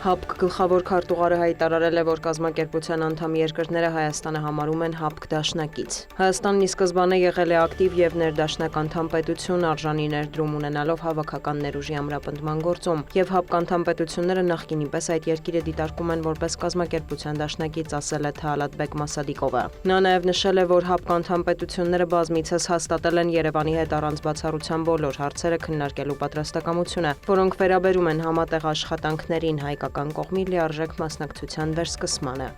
ՀԱՊԿ գլխավոր քարտուղարը հայտարարել է, որ կազմակերպության անդամ երկրները Հայաստանը համարում են ՀԱՊԿ դաշնակից։ Հայաստանն ի սկզբանե եղել է ակտիվ եւ ներդաշնակ անդամ պետություն, արժանի ներդրում ունենալով հավաքական ներուժի ամրապնդման գործում, եւ ՀԱՊԿ անդամ պետությունները նախկինի պես այդ երկիրը դիտարկում են որպես կազմակերպության դաշնակից, ասել է Թահալաթբեկ Մասադիկովը։ Նա նաեւ նշել է, որ ՀԱՊԿ անդամ պետությունները բազմիցս հաստատել են Երևանի հետ առանց բացառության բոլոր հարցերը քննարկելու պատրաստակամությունը, որոնք վերաբերում են համատեղ աշխատանքներին հայկական կողմի լիարժեք մասնակցության վերսկսմանը։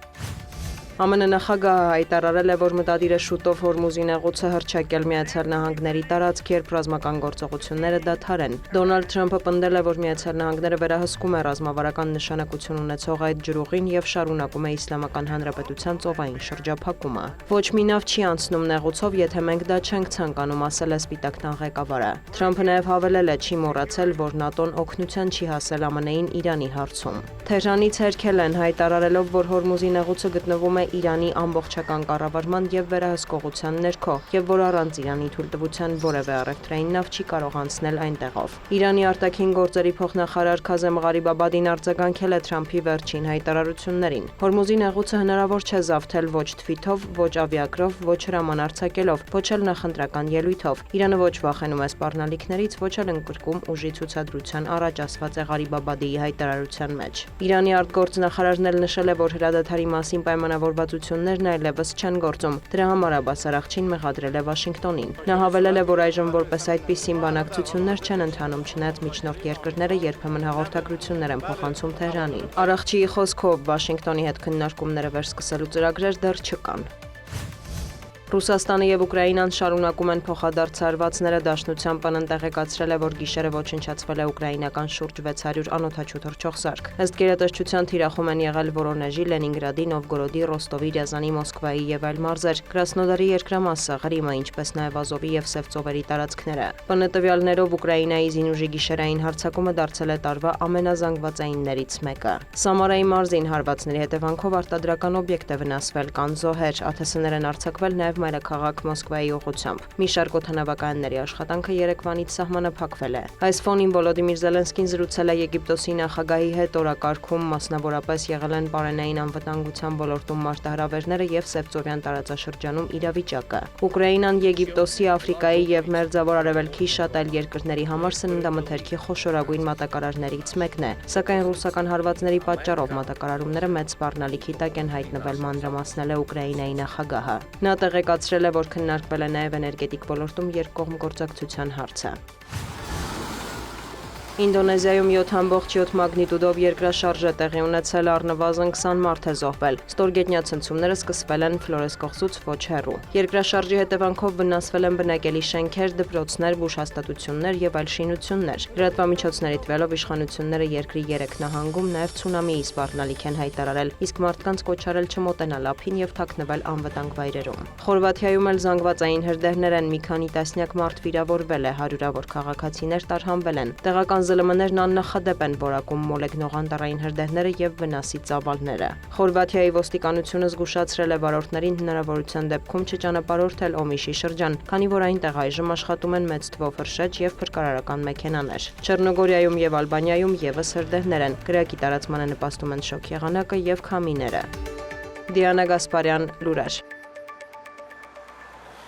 ԱՄՆ նախագահը հայտարարել է, որ մտադիր է շուտով Հորմուզի նեղուցը հռչակել Միացյալ Նահանգների տարածք, երբ ռազմական գործողությունները դադարեն։ Դոնալդ Թրամփը պնդել է, որ Միացյալ Նահանգները վերահսկում է ռազմավարական նշանակություն ունեցող այդ ջրուղին եւ շարունակում է Իսլամական Հանրապետության ծովային շրջափակումը։ Ոչ մի նավ չի անցնում նեղուցով, եթե մենք դա չենք ցանկանում, ասել է Սպիտակ տան ղեկավարը։ Թրամփը նաեւ հավելել է, չի մոռացել, որ ՆԱՏՕ-ն օգնության չի հասել ԱՄՆ-ին Իրանի հարցում։ Թեհրանից հերքել են հայտարարելով, որ Հորմուզի նեղուցը գտնվում է Իրանի ամբողջական կառավարման եւ վերահսկողության ներքո, եւ որ առանց Իրանի թույլտվության որևէ առևտրային նավ չի կարող անցնել այնտեղով։ Իրանի արտաքին գործերի փոխնախարար Քազեմ Ղարիբաբադին արձագանքել է Թրամփի վերջին հայտարարություններին։ Հորմուզի նեղուցը հնարավոր չէ զավթել ոչ թվիթով, ոչ ավիակրով, ոչ հրաման արձակելով, ոչ էլ նախընտրական ելույթով։ Իրանը ոչ վախենում է սպառնալիքներից, ոչ էլ ընկրկում ուժի ցուցադրության առաջ, ասված է Ղարիբաբադիի հայտարարության մեջ։ Իրանի արտգործնախարարն էլ նշել է, որ հրադադարի մասին պայմանավորվածություններն այլևս չեն գործում։ Դրա համար Աբբաս Արաղչին մեղադրել է Վաշինգտոնին։ Նա հավելել է, որ այժմ որպես այդպիսին բանակցություններ չեն ընթանում, չնայած միջնորդ երկրները երբեմն հաղորդագրություններ են փոխանցում Թեհրանին։ Արաղչիի խոսքով Վաշինգտոնի հետ քննարկումները վերսկսելու ծրագրեր դեռ չկան։ Ռուսաստանը եւ Ուկրաինան շարունակում են փոխադարձարվածները, Դաշնությամբ տեղեկացրել է, որ գիշերը ոչնչացվել է ուկրաինական շուրջ 600 անօդաչու թռչող սարք։ Ըստ գերատեսչության թիրախում են եղել Վորոնեժի, Լենինգրադի, Նովգորոդի, Ռոստովի, Ռիազանի, Մոսկվայի եւ այլ մարզեր, Կրասնոդարի երկրամասը, Ղրիմը, ինչպես նաեւ Ազովի եւ Սևծովերի տարածքները։ ՊՆ տվյալներով Ուկրաինայի զինուժի գիշերային հարձակումը դարձել է տարվա ամենազանգվածայիններից մեկը։ Սամարայի մարզին հարվածների հետևանքով արտադրական օբյեկտ է վնասվել, կան զոհեր, ԱԹՍ-ներ են արձակվել նաեւ մայրաքաղաք Մոսկվայի ուղղությամբ։ Մի շարք օդանավականների աշխատանքը Երևանից սահմանափակվել է։ Այս ֆոնին Վոլոդիմիր Զելենսկին զրուցել է Եգիպտոսի նախագահի հետ օրակարգում, մասնավորապես եղել են պարենային անվտանգության ոլորտում մարտահրավերները եւ Սևծովյան տարածաշրջանում իրավիճակը։ Ուկրաինան Եգիպտոսի, Աֆրիկայի եւ Մերձավոր Արևելքի շատ այլ երկրների համար սննդամթերքի խոշորագույն մատակարարներից մեկն է, սակայն ռուսական հարվածների պատճառով մատակարարումները մեծ սպառնալիքի տակ են հայտնվել, մանրամասնել է Ուկրաինայի նախագահը։ Նա տեղեկացրել է, որ քննարկվել է նաև էներգետիկ ոլորտում երկկողմ գործակցության հարցը։ Ինդոնեզիայում 7.7 մագնիտուդով երկրաշարժ է տեղի ունեցել, առնվազն 20 մարդ է զոհվել։ Ստորգետնյա ցնցումները սկսվել են Ֆլորես կղզուց ոչ հեռու։ Երկրաշարժի հետևանքով վնասվել են բնակելի շենքեր, դպրոցներ, բուժհաստատություններ եւ այլ շինություններ։ Լրատվամիջոցների տվյալով իշխանությունները երկրի 3 նահանգում նաեւ ցունամիի սպառնալիք են հայտարարել, իսկ մարդկանց կոչարել չմոտենալ ափին եւ թաքնվել անվտանգ վայրերում։ Խորվաթիայում էլ զանգվածային հրդեհներ են, մի քանի տասնյակ մարդ վիրավորվել է, հարյուրավոր քաղաքացիներ տարհանվել են։ Տեղական ԶԼՄ-ներն աննախադեպ են որակում մոլեգնող անտառային հրդեհները եւ վնասի ծավալները։ Խորվաթիայի ոստիկանությունը զգուշացրել է վարորդներին հնարավորության դեպքում չճանապարհորդել Օմիշի շրջան, քանի որ այնտեղ այժմ աշխատում են մեծ թվով հրշեջ եւ փրկարարական մեքենաներ։ Չեռնոգորիայում եւ Ալբանիայում եւս հրդեհներ են, կրակի տարածմանը նպաստում են շոգ եղանակը եւ քամիները։ Դիանա Գասպարյան, լուրեր։